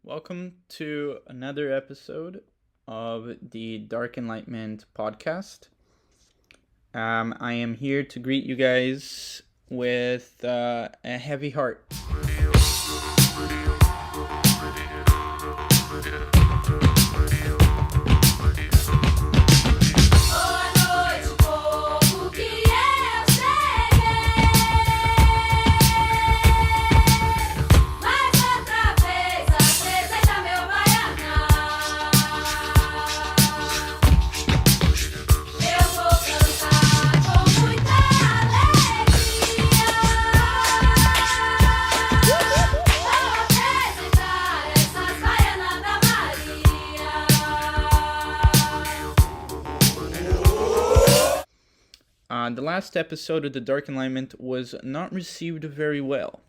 Welcome to another episode of the Dark Enlightenment podcast. I am here to greet you guys with a heavy heart. The last episode of the Dark Enlightenment was not received very well.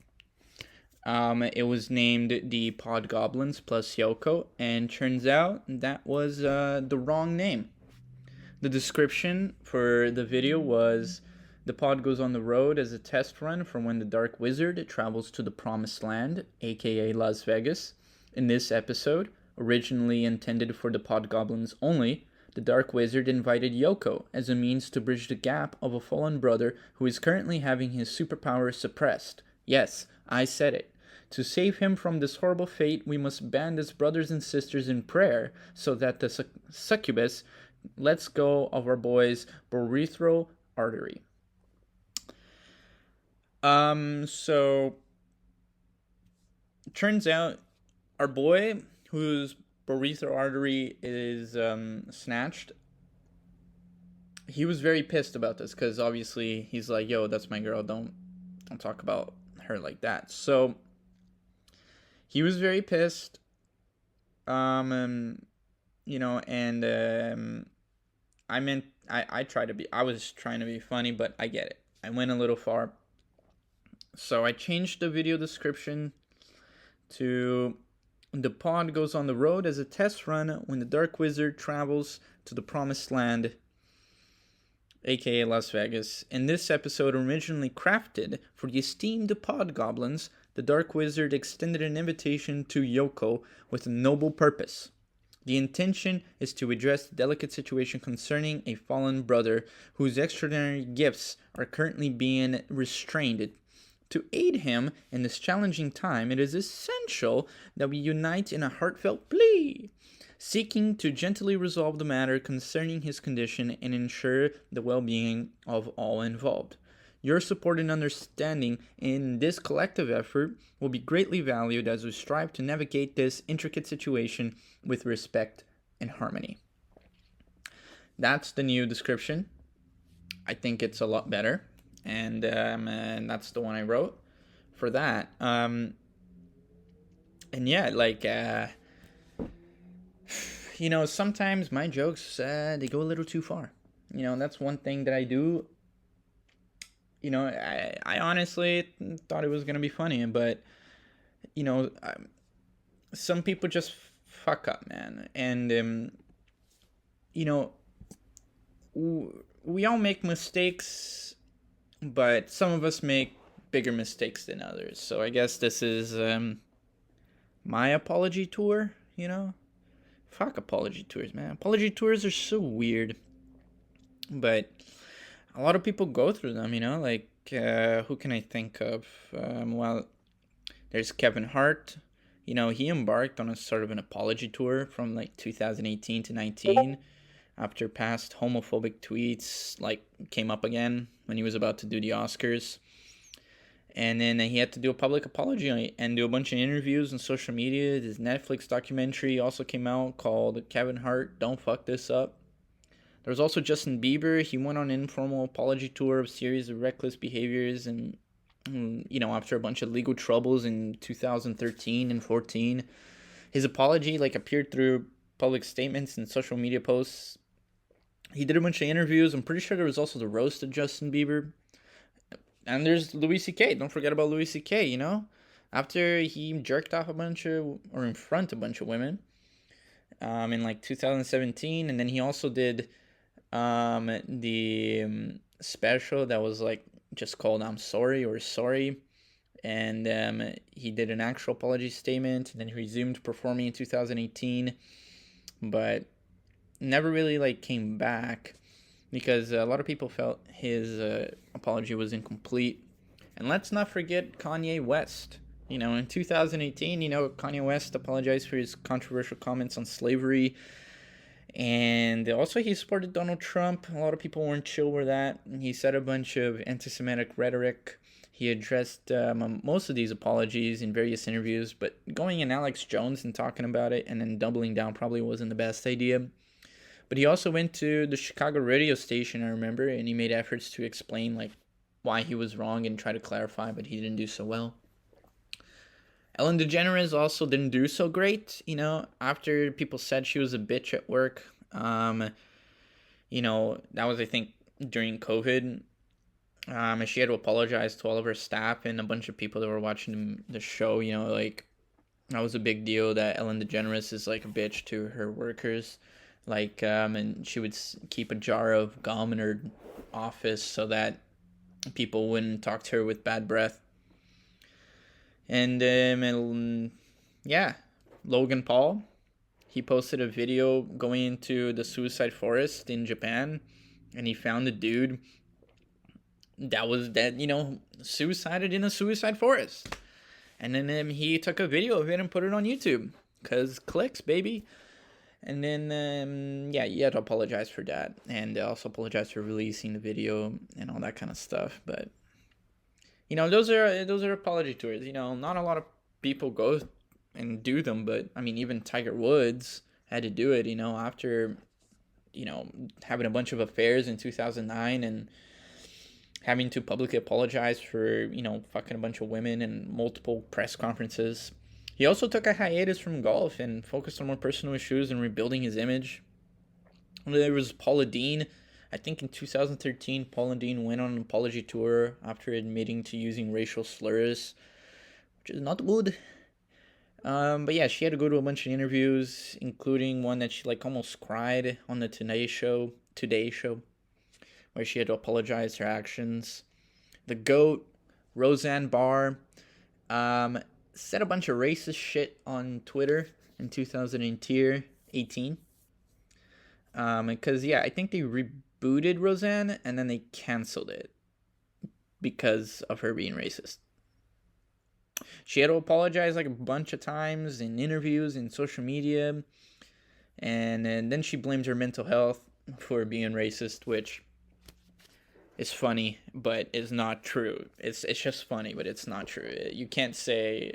It was named the Podgoblins plus Yoko, and turns out that was the wrong name. The description for the video was: the pod goes on the road as a test run for when the Dark Wizard travels to the Promised Land, aka Las Vegas. In this episode, originally intended for the Podgoblins only, the Dark Wizard invited Yoko as a means to bridge the gap of a fallen brother who is currently having his superpower suppressed. Yes, I said it. To save him from this horrible fate, we must band as brothers and sisters in prayer so that the succubus lets go of our boy's urethral artery. So turns out our boy, whose urethral artery is snatched, he was very pissed about this because obviously he's like, "Yo, that's my girl. Don't talk about her like that." So he was very pissed. I was trying to be funny, but I get it. I went a little far. So I changed the video description to: the pod goes on the road as a test run when the Dark Wizard travels to the Promised Land, aka Las Vegas. In this episode, originally crafted for the esteemed Podgoblins, the Dark Wizard extended an invitation to Yoko with a noble purpose. The intention is to address the delicate situation concerning a fallen brother whose extraordinary gifts are currently being restrained. To aid him in this challenging time, it is essential that we unite in a heartfelt plea, seeking to gently resolve the matter concerning his condition and ensure the well-being of all involved. Your support and understanding in this collective effort will be greatly valued as we strive to navigate this intricate situation with respect and harmony. That's the new description. I think it's a lot better. And that's the one I wrote for that. And yeah, sometimes my jokes, they go a little too far. That's one thing that I do. I honestly thought it was going to be funny, but, some people just fuck up, man. And, we all make mistakes, but some of us make bigger mistakes than others. So I guess this is my apology tour, Fuck apology tours, man. Apology tours are so weird. But a lot of people go through them, who can I think of? There's Kevin Hart. He embarked on a sort of an apology tour from 2018 to 19. After past homophobic tweets came up again when he was about to do the Oscars. And then he had to do a public apology and do a bunch of interviews on social media. His Netflix documentary also came out called Kevin Hart, Don't Fuck This Up. There was also Justin Bieber. He went on an informal apology tour of a series of reckless behaviors and, after a bunch of legal troubles in 2013 and 14. His apology appeared through public statements and social media posts. He did a bunch of interviews. I'm pretty sure there was also the roast of Justin Bieber. And there's Louis C.K. Don't forget about Louis C.K., After he jerked off in front of a bunch of women in 2017. And then he also did the special that was just called I'm Sorry or Sorry. and he did an actual apology statement, and then he resumed performing in 2018, but never really like came back because a lot of people felt his apology was incomplete. And let's not forget Kanye West. In 2018, Kanye West apologized for his controversial comments on slavery. And also, he supported Donald Trump. A lot of people weren't chill with that. He said a bunch of anti Semitic rhetoric. He addressed most of these apologies in various interviews, but going in Alex Jones and talking about it and then doubling down probably wasn't the best idea. But he also went to the Chicago radio station, I remember, and he made efforts to explain like why he was wrong and try to clarify, but he didn't do so well. Ellen DeGeneres also didn't do so great, after people said she was a bitch at work. That was, I think, during COVID. And she had to apologize to all of her staff and a bunch of people that were watching the show, that was a big deal that Ellen DeGeneres is like a bitch to her workers. And she would keep a jar of gum in her office so that people wouldn't talk to her with bad breath. And Logan Paul, he posted a video going into the suicide forest in Japan, and he found a dude that was dead, suicided in a suicide forest. And then he took a video of it and put it on YouTube, because clicks, baby. And then, he had to apologize for that, and also apologize for releasing the video and all that kind of stuff, but those are apology tours. Not a lot of people go and do them, but I mean, even Tiger Woods had to do it. After having a bunch of affairs in 2009 and having to publicly apologize for fucking a bunch of women and multiple press conferences. He also took a hiatus from golf and focused on more personal issues and rebuilding his image. There was Paula Deen. I think in 2013, Paula Deen went on an apology tour after admitting to using racial slurs, which is not good. But yeah, she had to go to a bunch of interviews, including one that she almost cried on the Today Show, where she had to apologize her actions. The GOAT, Roseanne Barr, said a bunch of racist shit on Twitter in 2018. Because I think they rebooted Roseanne and then they canceled it because of her being racist. She had to apologize a bunch of times in interviews and social media, and then she blamed her mental health for being racist, which is funny, but is not true. It's just funny, but it's not true. You can't say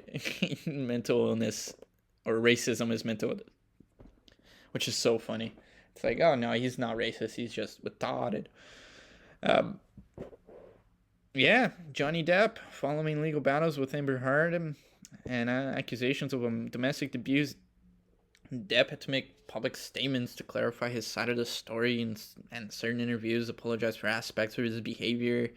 mental illness or racism is mental illness, which is so funny. It's like, oh no, he's not racist. He's just retarded. Johnny Depp, following legal battles with Amber Heard and accusations of domestic abuse, Depp had to make public statements to clarify his side of the story and certain interviews, apologize for aspects of his behavior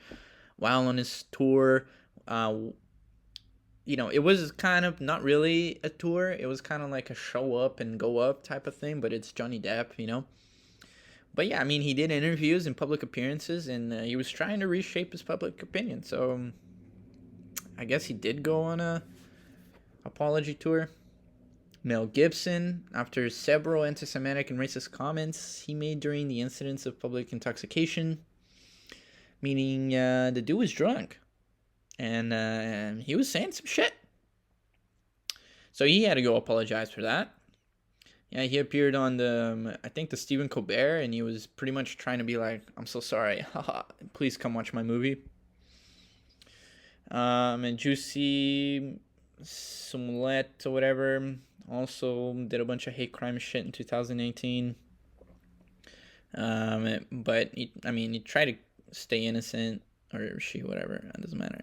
while on his tour. It was kind of not really a tour. It was kind of like a show up and go up type of thing, but it's Johnny Depp, But yeah, I mean, he did interviews and public appearances, and he was trying to reshape his public opinion. So I guess he did go on a apology tour. Mel Gibson, after several anti-Semitic and racist comments he made during the incidents of public intoxication, meaning the dude was drunk, and he was saying some shit. So he had to go apologize for that. Yeah, he appeared on the Stephen Colbert, and he was pretty much trying to be like, I'm so sorry, please come watch my movie. And Juicy Smollett or whatever also did a bunch of hate crime shit in 2018. But he tried to stay innocent, or she, whatever, it doesn't matter.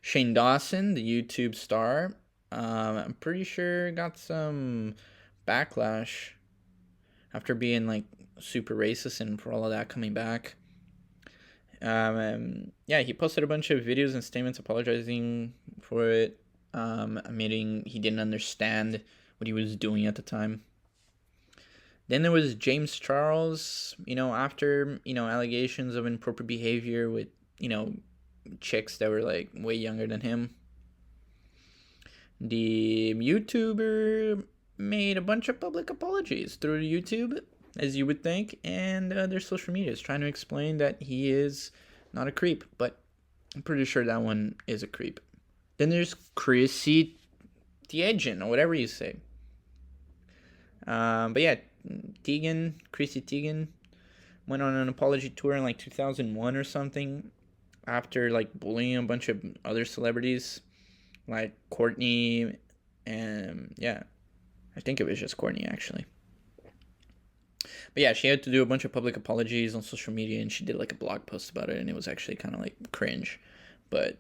Shane Dawson, the YouTube star, I'm pretty sure got some backlash after being super racist, and for all of that coming back. He posted a bunch of videos and statements apologizing for it, admitting he didn't understand what he was doing at the time. Then there was James Charles, after, allegations of inappropriate behavior with, chicks that were like way younger than him. The YouTuber made a bunch of public apologies through YouTube, as you would think, and their social media is trying to explain that he is not a creep, but I'm pretty sure that one is a creep. Then there's Chrissy Teigen, or whatever you say. But yeah, Chrissy Teigen, went on an apology tour in like 2001 or something after like bullying a bunch of other celebrities like Courtney, and yeah, I think it was just Courtney actually. But yeah, she had to do a bunch of public apologies on social media, and she did like a blog post about it, and it was actually kind of like cringe. But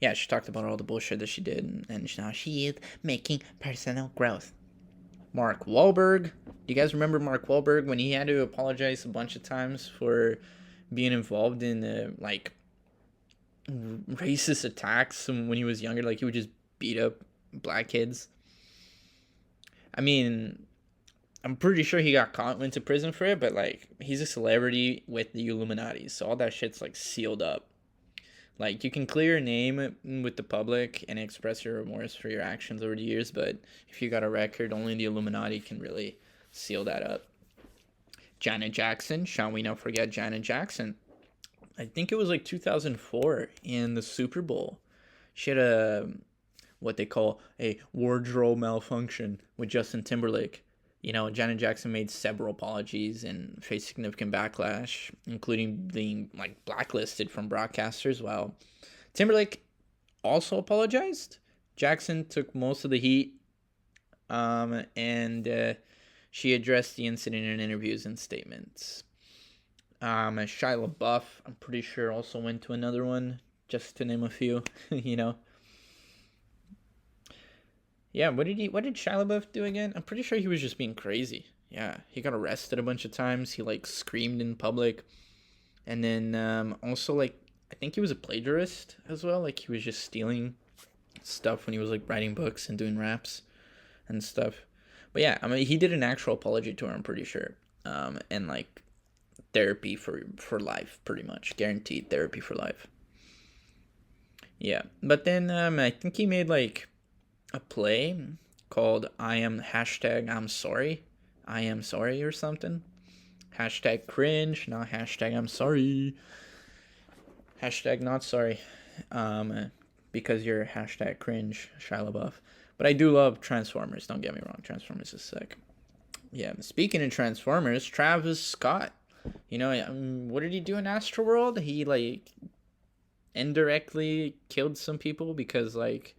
yeah, she talked about all the bullshit that she did, and now she is making personal growth. Mark Wahlberg. Do you guys remember Mark Wahlberg when he had to apologize a bunch of times for being involved in like racist attacks when he was younger? Like he would just beat up black kids. I mean, I'm pretty sure he got caught, went to prison for it, but like he's a celebrity with the Illuminati, so all that shit's like sealed up. Like you can clear your name with the public and express your remorse for your actions over the years, but if you got a record, only the Illuminati can really seal that up. Janet Jackson, shall we not forget Janet Jackson? I think it was like 2004 in the Super Bowl. She had a what they call a wardrobe malfunction with Justin Timberlake. You know, Janet Jackson made several apologies and faced significant backlash, including being like blacklisted from broadcasters. While Timberlake also apologized, Jackson took most of the heat, and she addressed the incident in interviews and statements. Shia LaBeouf, I'm pretty sure, also went to another one, just to name a few. You know. Yeah, what did Shia LaBeouf do again? I'm pretty sure he was just being crazy. Yeah, he got arrested a bunch of times. He like screamed in public, and then also like I think he was a plagiarist as well. Like he was just stealing stuff when he was like writing books and doing raps and stuff. But yeah, I mean he did an actual apology tour. I'm pretty sure, and like therapy for life, pretty much guaranteed therapy for life. Yeah, but then I think he made like a play called I'm sorry. I am sorry or something. Hashtag cringe, not hashtag I'm sorry. Hashtag not sorry. Because you're hashtag cringe, Shia LaBeouf. But I do love Transformers, don't get me wrong. Transformers is sick. Yeah, speaking of Transformers, Travis Scott. You know, what did he do in Astroworld? He like indirectly killed some people because like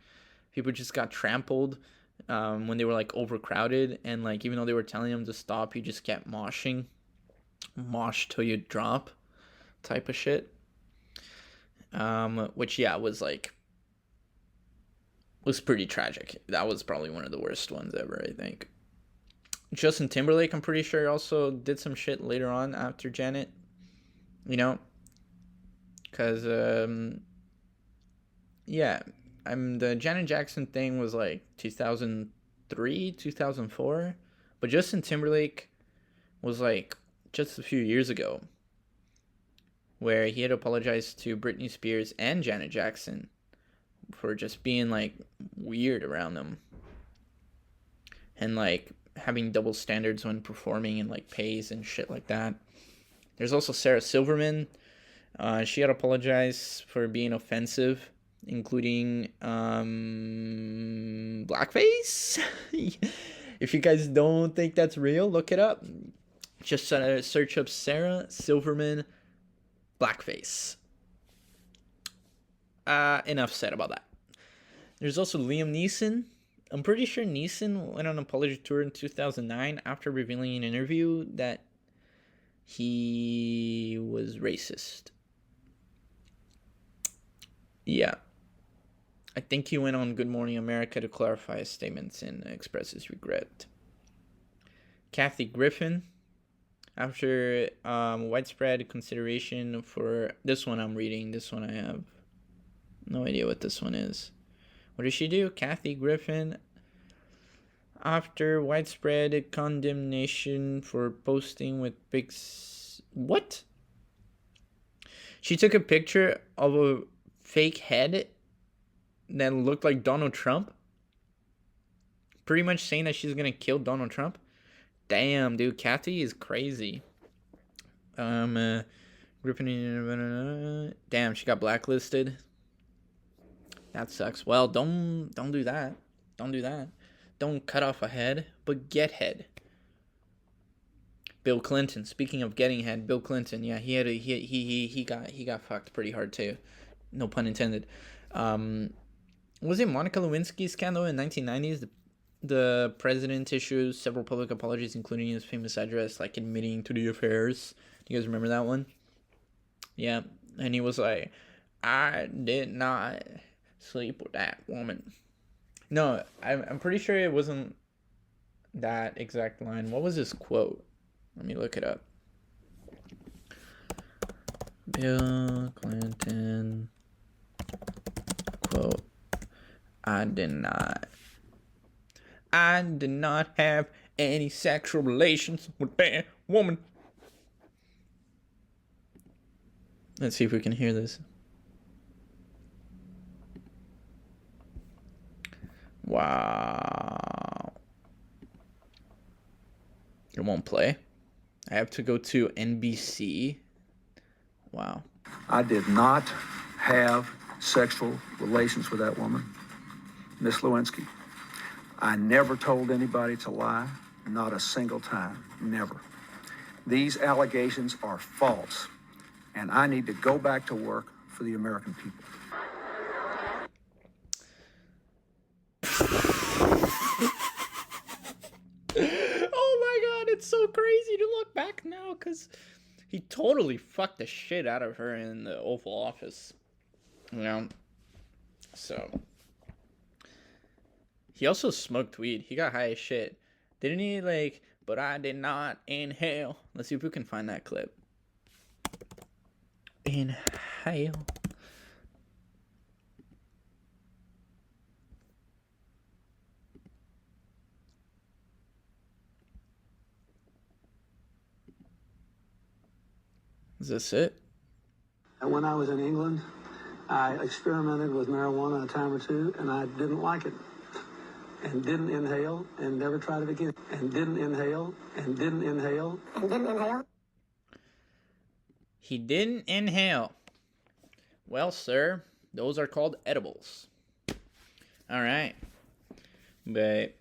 people just got trampled when they were like overcrowded, and like even though they were telling him to stop, he just kept moshing, mosh till you drop, type of shit. Which yeah was pretty tragic. That was probably one of the worst ones ever, I think. Justin Timberlake, I'm pretty sure, also did some shit later on after Janet. You know, because yeah. The Janet Jackson thing was like 2003, 2004, but Justin Timberlake was like just a few years ago, where he had apologized to Britney Spears and Janet Jackson for just being like weird around them and like having double standards when performing and like pays and shit like that. There's also Sarah Silverman. She had apologized for being offensive, including blackface. If you guys don't think that's real, look it up. Just search up Sarah Silverman blackface. Enough said about that. There's also Liam Neeson. I'm pretty sure Neeson went on an apology tour in 2009 after revealing in an interview that he was racist. Yeah. I think he went on Good Morning America to clarify his statements and express his regret. Kathy Griffin, after widespread consideration for this one I'm reading, this one I have no idea what this one is. What did she do? Kathy Griffin, after widespread condemnation for posting with what? She took a picture of a fake head that looked like Donald Trump. Pretty much saying that she's gonna kill Donald Trump. Damn, dude, Kathy is crazy. Gripping in. Damn, she got blacklisted. That sucks. Well, don't do that. Don't do that. Don't cut off a head, but get head. Bill Clinton. Speaking of getting head, Bill Clinton. Yeah, he got fucked pretty hard too. No pun intended. Was it Monica Lewinsky's scandal in 1990s? The president issued several public apologies, including his famous address, like admitting to the affairs. Do you guys remember that one? Yeah, and he was like, "I did not sleep with that woman." No, I'm pretty sure it wasn't that exact line. What was his quote? Let me look it up. Bill Clinton quote: I did not have any sexual relations with that woman. Let's see if we can hear this. Wow. It won't play. I have to go to NBC. Wow. I did not have sexual relations with that woman, Miss Lewinsky. I never told anybody to lie, not a single time, never. These allegations are false, and I need to go back to work for the American people. Oh my god, it's so crazy to look back now, because he totally fucked the shit out of her in the Oval Office. You know? So. He also smoked weed. He got high as shit. Didn't he, like, but I did not inhale. Let's see if we can find that clip. Inhale. Is this it? When I was in England, I experimented with marijuana a time or two, and I didn't like it. And didn't inhale, and never tried it again. And didn't inhale, and didn't inhale. And didn't inhale. He didn't inhale. Well, sir, those are called edibles. All right. But,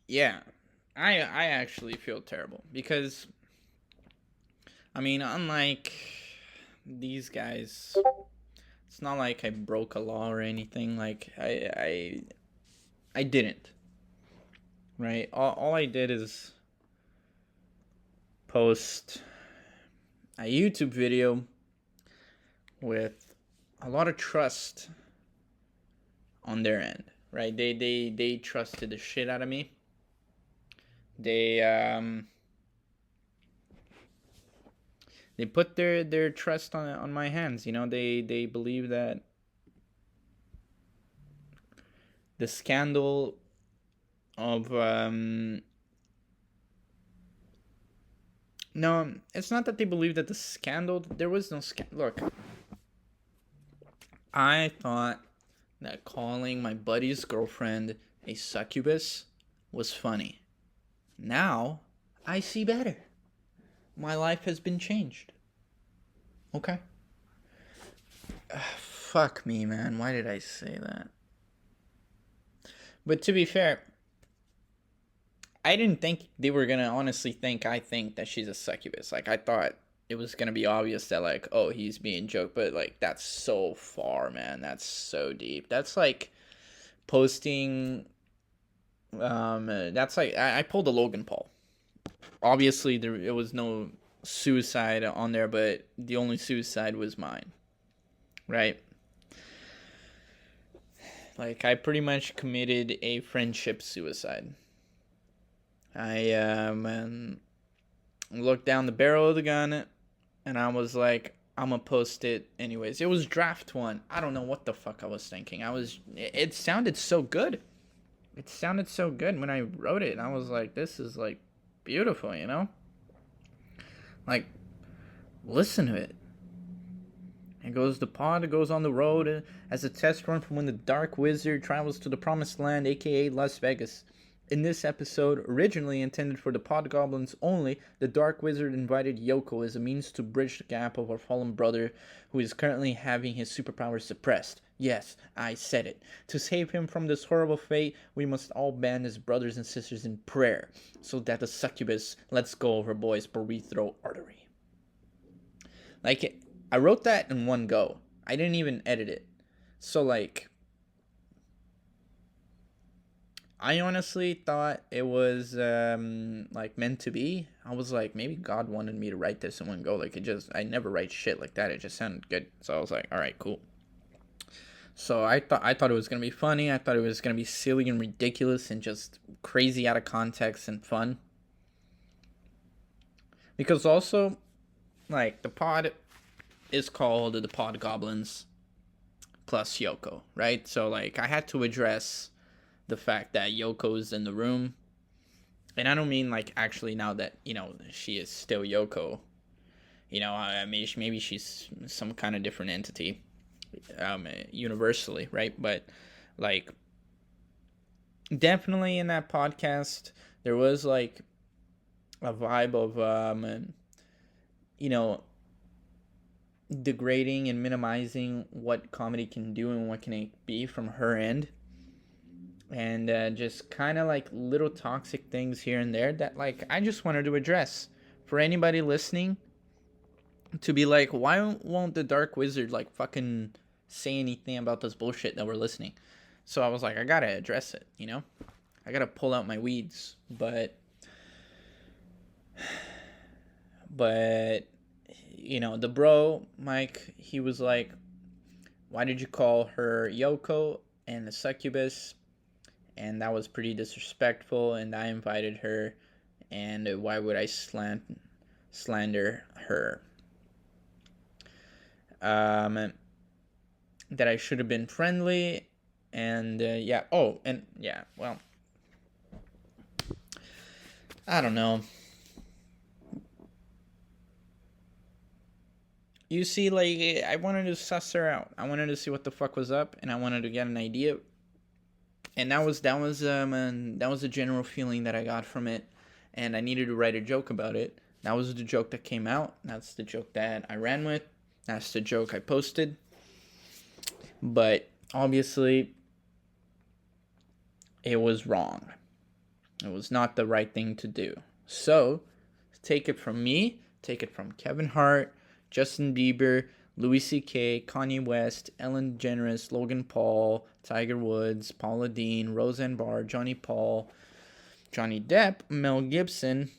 yeah, I actually feel terrible because, I mean, unlike these guys, it's not like I broke a law or anything. Like, I didn't. Right? All I did is post a YouTube video with a lot of trust on their end. Right? They trusted the shit out of me. They put their trust on my hands. You know, they believe that the scandal of no, it's not that they believe that the scandal, there was no scandal. Look, I thought that calling my buddy's girlfriend a succubus was funny. Now I see better. My life has been changed. Okay? Fuck me, man. Why did I say that? But to be fair, I didn't think they were going to honestly think I think that she's a succubus. Like, I thought it was going to be obvious that, like, oh, he's being joked. But, like, that's so far, man. That's so deep. That's like posting... that's like... I pulled a Logan Paul. Obviously, it was no suicide on there, but the only suicide was mine. Right? Like, I pretty much committed a friendship suicide. I looked down the barrel of the gun, and I was like, I'm gonna post it anyways. It was draft one. I don't know what the fuck I was thinking. It sounded so good. It sounded so good when I wrote it, and I was like, this is, like, beautiful, you know? Like, listen to it. The pod goes on the road as a test run from when the Dark Wizard travels to the Promised Land, aka Las Vegas. In this episode, originally intended for the pod goblins only, the Dark Wizard invited Yoko as a means to bridge the gap of our fallen brother who is currently having his superpowers suppressed. Yes, I said it. To save him from this horrible fate, we must all band as brothers and sisters in prayer, so that the succubus lets go of her boy's urethral artery. I wrote that in one go. I didn't even edit it. So, I honestly thought it was, meant to be. I was like, maybe God wanted me to write this in one go. I never write shit like that. It just sounded good. So I was like, all right, cool. So I thought it was going to be funny. I thought it was going to be silly and ridiculous and just crazy out of context and fun. Because also, the pod is called the Pod Goblins plus Yoko, right? So, I had to address the fact that Yoko's in the room. And I don't mean, actually now that, she is still Yoko. I mean, maybe she's some kind of different entity, universally, right? But, definitely in that podcast, there was, a vibe of, degrading and minimizing what comedy can do and what can it be from her end. And just kind of little toxic things here and there that I just wanted to address for anybody listening, to be why won't the Dark Wizard fucking say anything about this bullshit that we're listening? So I was like, I gotta address it, I gotta pull out my weeds. But the bro Mike, he was like, why did you call her Yoko and the succubus? And that was pretty disrespectful, and I invited her, and why would I slander her? That I should have been friendly, and well, I don't know. You see, I wanted to suss her out. I wanted to see what the fuck was up, and I wanted to get an idea. And that was the general feeling that I got from it, and I needed to write a joke about it. That was the joke that came out. That's the joke that I ran with. That's the joke I posted. But obviously, it was wrong. It was not the right thing to do. So, take it from me, take it from Kevin Hart, Justin Bieber, Louis C.K., Kanye West, Ellen DeGeneres, Logan Paul, Tiger Woods, Paula Deen, Roseanne Barr, Johnny Paul, Johnny Depp, Mel Gibson,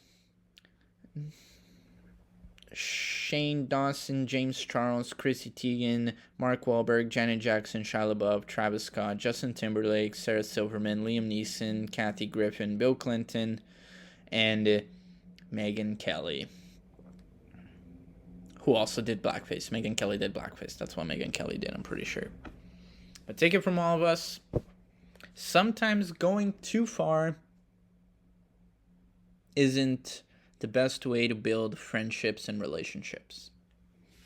Shane Dawson, James Charles, Chrissy Teigen, Mark Wahlberg, Janet Jackson, Shia LaBeouf, Travis Scott, Justin Timberlake, Sarah Silverman, Liam Neeson, Kathy Griffin, Bill Clinton, and Megyn Kelly, who also did blackface. Megyn Kelly did blackface. That's what Megyn Kelly did, I'm pretty sure. But take it from all of us. Sometimes going too far isn't the best way to build friendships and relationships.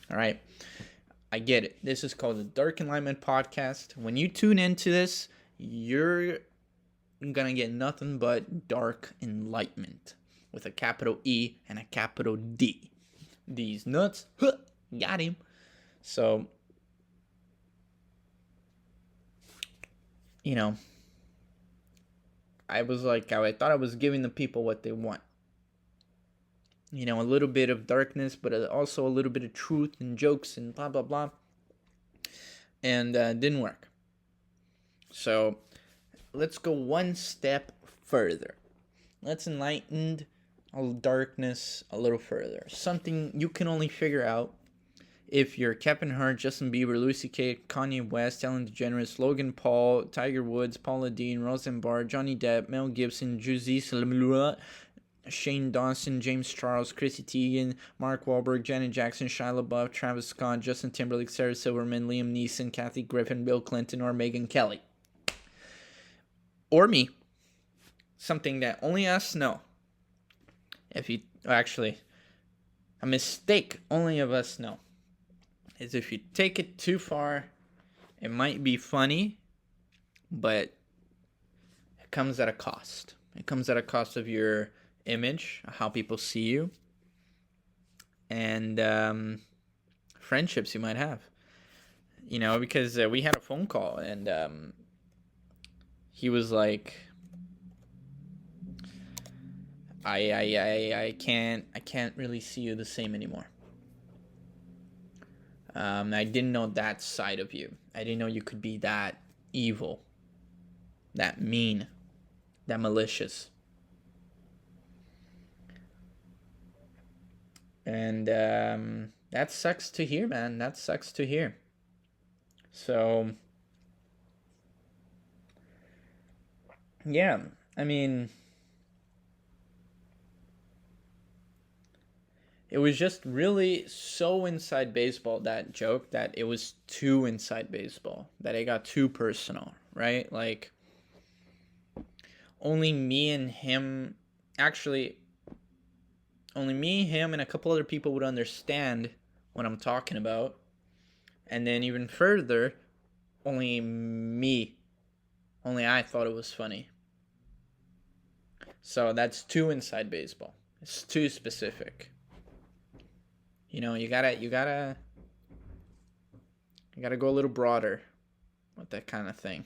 All right? I get it. This is called the Dark Enlightenment Podcast. When you tune into this, you're going to get nothing but dark enlightenment with a capital E and a capital D. These nuts, got him. So, I was I thought I was giving the people what they want. A little bit of darkness, but also a little bit of truth and jokes and blah, blah, blah. And didn't work. So, let's go one step further. Let's enlighten darkness a little further. Something you can only figure out if you're Kevin Hart, Justin Bieber, Louis C.K., Kanye West, Ellen DeGeneres, Logan Paul, Tiger Woods, Paula Deen, Roseanne Barr, Johnny Depp, Mel Gibson, Shane Dawson, James Charles, Chrissy Teigen, Mark Wahlberg, Janet Jackson, Shia LaBeouf, Travis Scott, Justin Timberlake, Sarah Silverman, Liam Neeson, Kathy Griffin, Bill Clinton, or Megyn Kelly. Or me. Something that only us know. A mistake only of us know. is if you take it too far, it might be funny, but it comes at a cost. It comes at a cost of your image, how people see you, and friendships you might have. You know, because we had a phone call, and he was like, I can't really see you the same anymore. I didn't know that side of you. I didn't know you could be that evil, that mean, that malicious. And that sucks to hear, man. That sucks to hear. So, yeah, I mean, it was just really so inside baseball, that joke, that it was too inside baseball, that it got too personal, right? Like, only me and him, actually, only me, him, and a couple other people would understand what I'm talking about. And then even further, only I thought it was funny. So that's too inside baseball. It's too specific. You know, you gotta go a little broader with that kind of thing.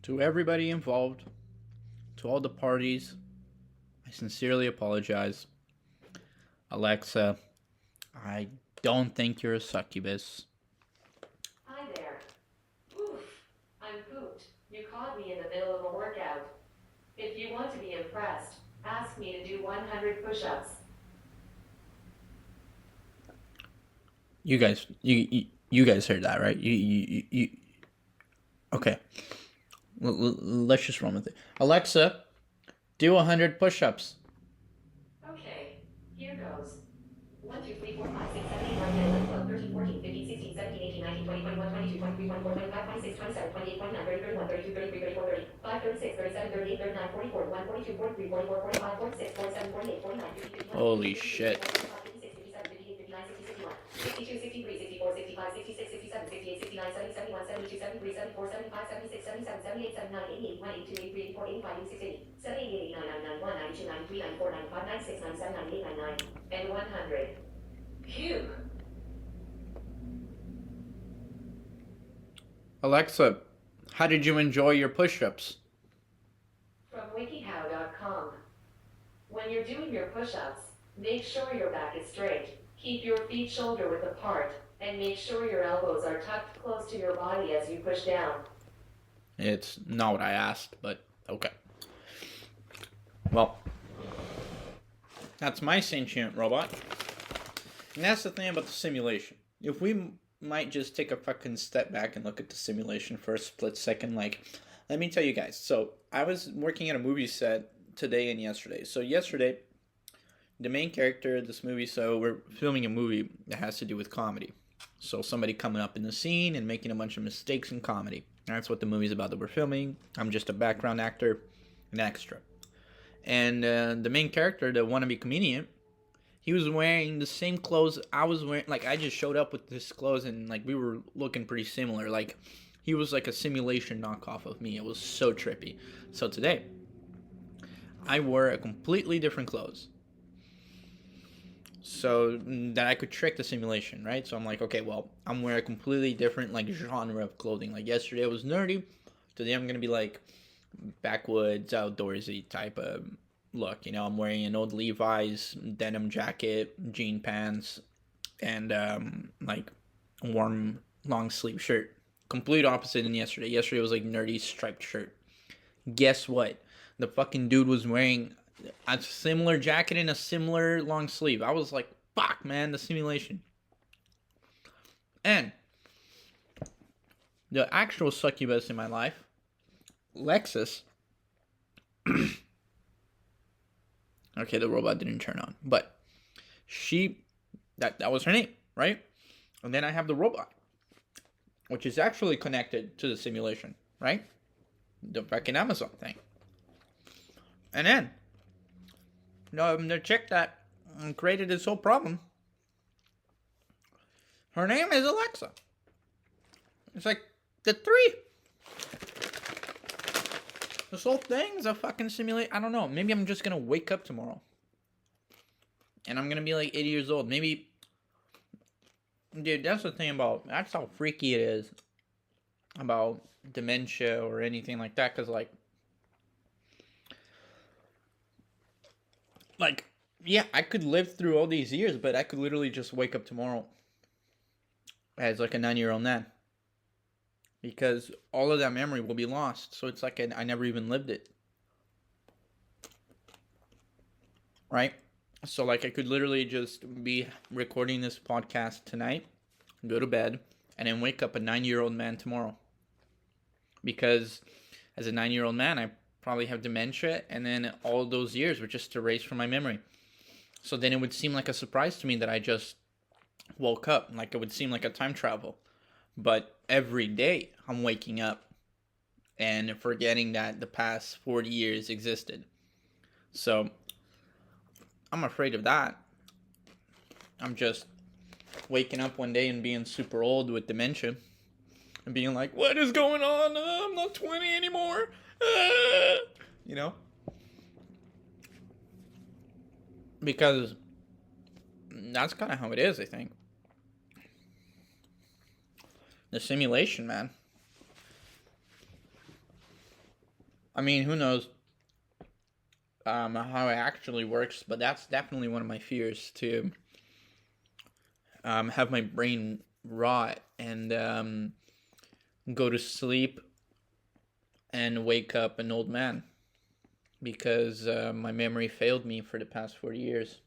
To everybody involved, to all the parties, I sincerely apologize. Alexa, I don't think you're a succubus. Hi there. Oof, I'm pooped. You caught me in the middle of a workout. If you want to be impressed, ask me to do 100 push-ups. You guys heard that, right? You. Okay. Let's just run with it. Alexa, do 100 push-ups. Okay, here goes. 1, 2, 3, 4, 5, 6, 7, 8, 9, 10, 11, 12, 13, 14, 15, 16, 17, 18, 19, 20, 21, 22, 23, 24, 25, 26, 27, 28, 29, 30, 31, 32, 33, 34, 35, 36, 37, 38, 39, 40, 41, 42, 43, 44, 45, 46, 47, 48, 49, 50, 51, Holy shit. 62, 63, 64, 65, 66, 67, 68, 69, 70, 71, 72, 73, 74, 75, 76, 77, 78, 79, 80, 81, 82, 83, 84, 85, 86, 80, 78, 89, 90, 91, 92, 93, 94, 95, 96, 97, 98, 99, and 100. Phew. Alexa, how did you enjoy your push-ups? From wikihow.com. When you're doing your push-ups, make sure your back is straight. Keep your feet shoulder-width apart, and make sure your elbows are tucked close to your body as you push down. It's not what I asked, but okay. Well, that's my sentient robot. And that's the thing about the simulation. If we might just take a fucking step back and look at the simulation for a split second, like, let me tell you guys. So, I was working at a movie set today and yesterday. So, yesterday, the main character of this movie, so we're filming a movie that has to do with comedy. So somebody coming up in the scene and making a bunch of mistakes in comedy. That's what the movie's about that we're filming. I'm just a background actor, an extra. And the main character, the wannabe comedian, he was wearing the same clothes I was wearing. Like, I just showed up with this clothes and, like, we were looking pretty similar. Like, he was like a simulation knockoff of me. It was so trippy. So today, I wore a completely different clothes, so that I could trick the simulation, right? So I'm like, okay, well, I'm wearing a completely different, like, genre of clothing. Like, yesterday I was nerdy. Today I'm going to be, like, backwoods, outdoorsy type of look. You know, I'm wearing an old Levi's denim jacket, jean pants, and, like, warm long sleeve shirt. Complete opposite than yesterday. Yesterday was, like, nerdy striped shirt. Guess what? The fucking dude was wearing a similar jacket and a similar long sleeve. I was like, fuck, man, the simulation. And the actual succubus in my life, Lexus. Okay, the robot didn't turn on, but that was her name, right? And then I have the robot, which is actually connected to the simulation, right? The fucking Amazon thing. And then the chick that created this whole problem, Her name is Alexa. It's like the three. This whole thing's a fucking simulation. I don't know. Maybe I'm just gonna wake up tomorrow. And I'm gonna be like 80 years old. Maybe. Dude, that's the thing about. That's how freaky it is about dementia or anything like that. Because, yeah, I could live through all these years, but I could literally just wake up tomorrow as like a 9-year-old man. Because all of that memory will be lost. So it's like I never even lived it. Right? So like I could literally just be recording this podcast tonight, go to bed, and then wake up a 9-year-old man tomorrow. Because as a 9-year-old man, I probably have dementia, and then all those years were just erased from my memory. So then it would seem like a surprise to me that I just woke up. Like it would seem like a time travel. But every day I'm waking up and forgetting that the past 40 years existed. So I'm afraid of that. I'm just waking up one day and being super old with dementia and being like, what is going on? I'm not 20 anymore. You know? Because that's kind of how it is, I think. The simulation, man. I mean, who knows how it actually works, but that's definitely one of my fears, to have my brain rot and go to sleep and wake up an old man because my memory failed me for the past 40 years.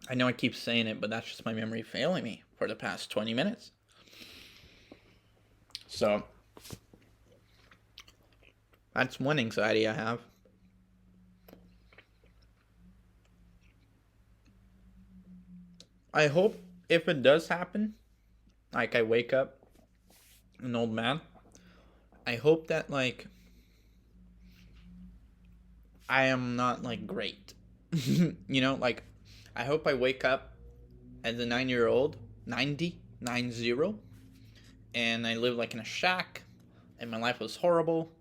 I know I keep saying it, but that's just my memory failing me for the past 20 minutes. So that's one anxiety I have. I hope if it does happen, like I wake up an old man, I hope that like I am not like great. You know, like I hope I wake up as a 9-year-old, 90, 90, and I live like in a shack and my life was horrible,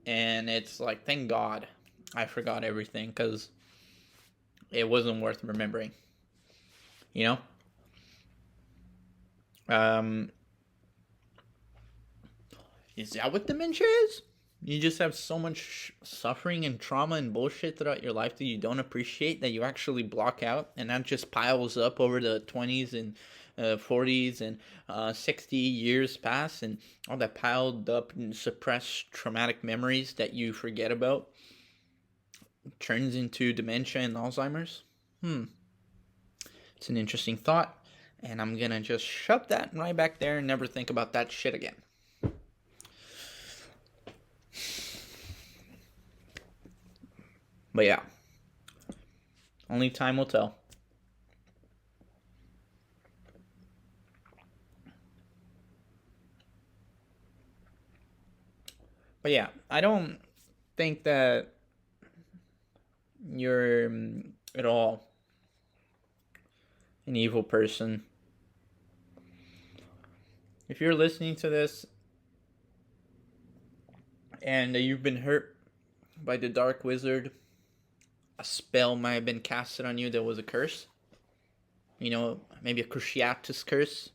and it's like, thank God I forgot everything because it wasn't worth remembering, you know? Is that what dementia is? You just have so much suffering and trauma and bullshit throughout your life that you don't appreciate, that you actually block out, and that just piles up over the 20s and 40s and 60 years pass, and all that piled up and suppressed traumatic memories that you forget about turns into dementia and Alzheimer's? It's an interesting thought, and I'm gonna just shove that right back there and never think about that shit again. But yeah, only time will tell. But yeah, I don't think that you're at all an evil person. If you're listening to this and you've been hurt by the Dark Wizard, a spell might have been casted on you that was a curse. You know, maybe a Cruciatus curse.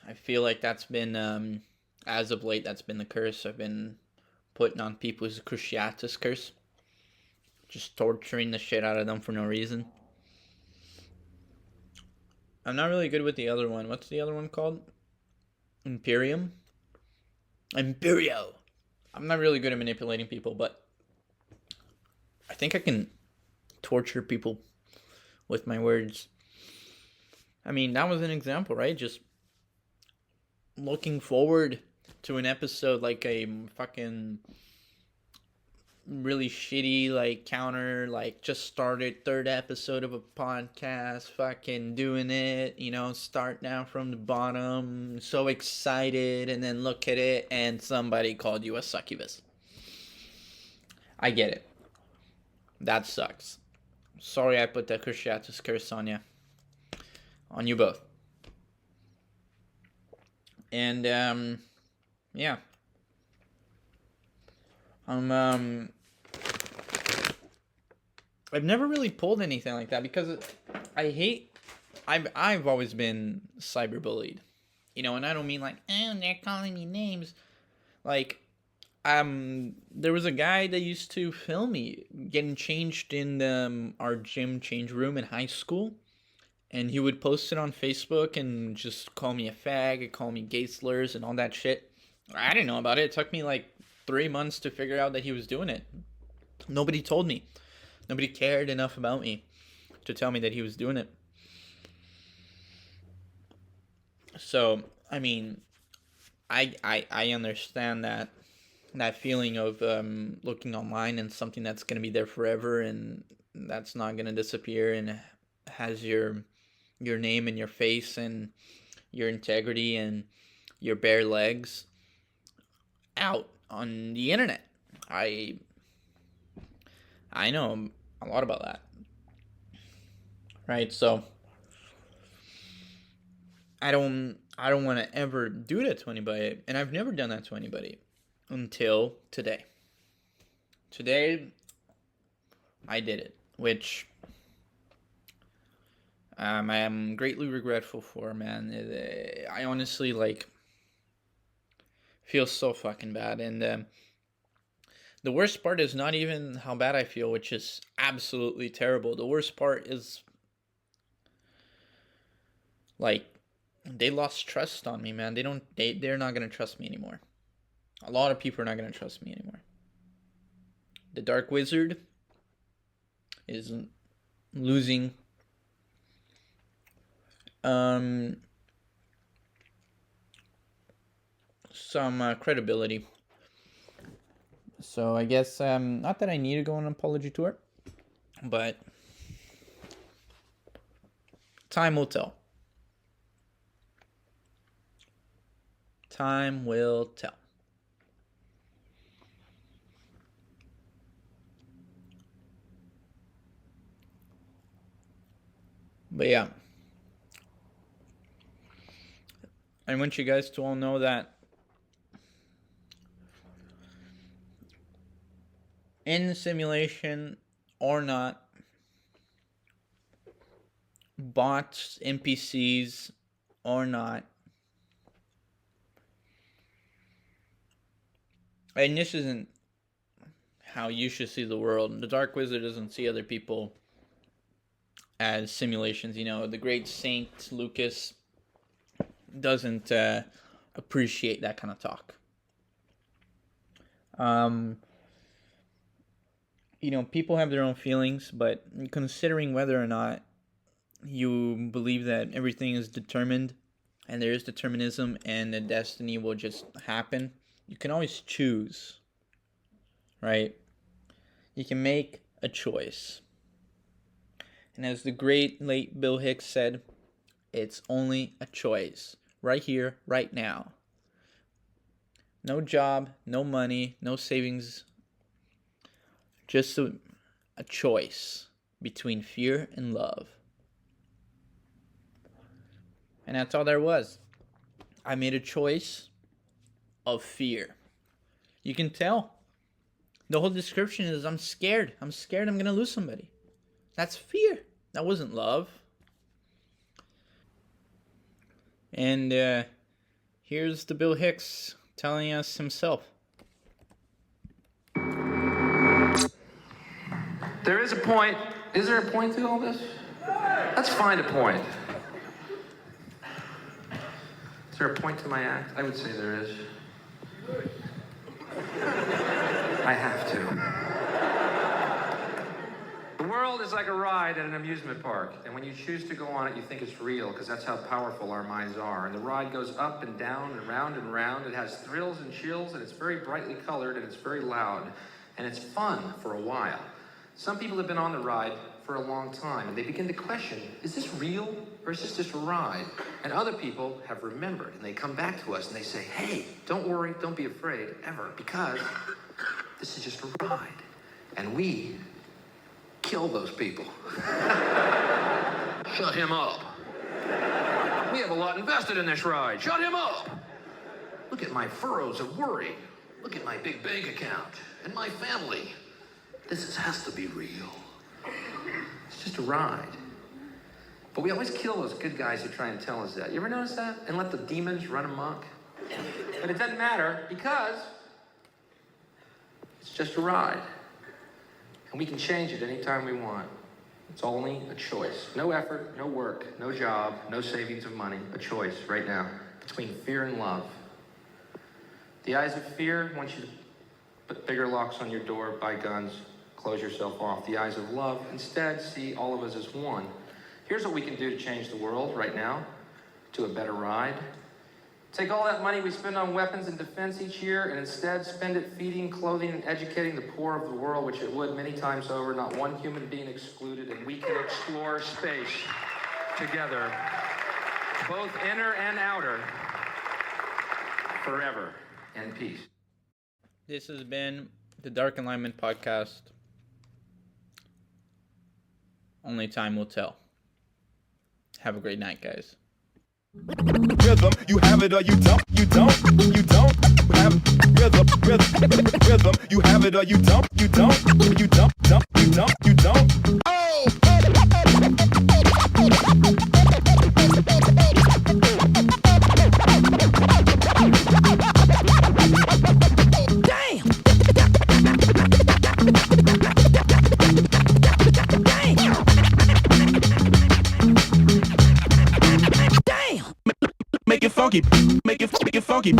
I feel like that's been, as of late, that's been the curse I've been putting on people, is a Cruciatus curse. Just torturing the shit out of them for no reason. I'm not really good with the other one. What's the other one called? Imperium? Imperio! I'm not really good at manipulating people, but I think I can torture people with my words. I mean, that was an example, right? Just looking forward to an episode like a fucking really shitty like counter, like just started third episode of a podcast, fucking doing it, you know, start now from the bottom, so excited, and then look at it and somebody called you a succubus. I get it. That sucks. Sorry I put that Cruciatus curse on you. On you both. And yeah, I've never really pulled anything like that because I've always been cyberbullied, and I don't mean like, oh, they're calling me names. Like, there was a guy that used to film me getting changed in our gym change room in high school, and he would post it on Facebook and just call me a fag, call me gay slurs and all that shit. I didn't know about it. It took me like 3 months to figure out that he was doing it. Nobody told me. Nobody cared enough about me to tell me that he was doing it. So, I mean, I understand that feeling of looking online and something that's going to be there forever and that's not going to disappear and has your name and your face and your integrity and your bare legs out on the internet. I know a lot about that. Right? So I don't want to ever do that to anybody, and I've never done that to anybody until today. Today I did it, which I am greatly regretful for, man. I honestly feel so fucking bad, and the worst part is not even how bad I feel, which is absolutely terrible. The worst part is they lost trust on me, man. They're not gonna trust me anymore. A lot of people are not gonna trust me anymore. The Dark Wizard is losing some credibility. So I guess not that I need to go on an apology tour, but time will tell. Time will tell. But yeah, I want you guys to all know that in the simulation or not, bots, NPCs or not, and this isn't how you should see the world. The Dark Wizard doesn't see other people as simulations. The great Saint Lucas doesn't appreciate that kind of talk. People have their own feelings, but considering whether or not you believe that everything is determined and there is determinism and the destiny will just happen, you can always choose, right? You can make a choice. And as the great late Bill Hicks said, it's only a choice. Right here, right now. No job, no money, no savings. Just a choice between fear and love. And that's all there was. I made a choice of fear. You can tell. The whole description is I'm scared. I'm scared I'm going to lose somebody. That's fear. That wasn't love. And here's the Bill Hicks telling us himself. There is a point. Is there a point to all this? Let's find a point. Is there a point to my act? I would say there is. I have to. The world is like a ride at an amusement park, and when you choose to go on it, you think it's real, because that's how powerful our minds are. And the ride goes up and down and round and round. It has thrills and chills, and it's very brightly colored, and it's very loud, and it's fun for a while. Some people have been on the ride for a long time, and they begin to question, is this real, or is this just a ride? And other people have remembered, and they come back to us, and they say, hey, don't worry, don't be afraid, ever, because this is just a ride, and we kill those people. Shut him up. We have a lot invested in this ride. Shut him up. Look at my furrows of worry. Look at my big bank account and my family. Has to be real. It's just a ride. But we always kill those good guys who try and tell us that. You ever notice that? And let the demons run amok? But it doesn't matter because it's just a ride. And we can change it anytime we want. It's only a choice. No effort, no work, no job, no savings of money. A choice right now between fear and love. The eyes of fear want you to put bigger locks on your door, buy guns, close yourself off. The eyes of love instead see all of us as one. Here's what we can do to change the world right now to a better ride. Take all that money we spend on weapons and defense each year and instead spend it feeding, clothing, and educating the poor of the world, which it would many times over, not one human being excluded, and we can explore space together, both inner and outer, forever in peace. This has been the Dark Enlightenment podcast. Only time will tell. Have a great night, guys. Rhythm, you have it or you don't, you don't have rhythm, you have it or you don't, you don't. Oh! Make it funky, make it funky,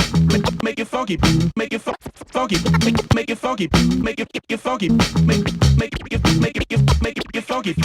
make it funky, make it funky, make it funky, make it funky, make it funky.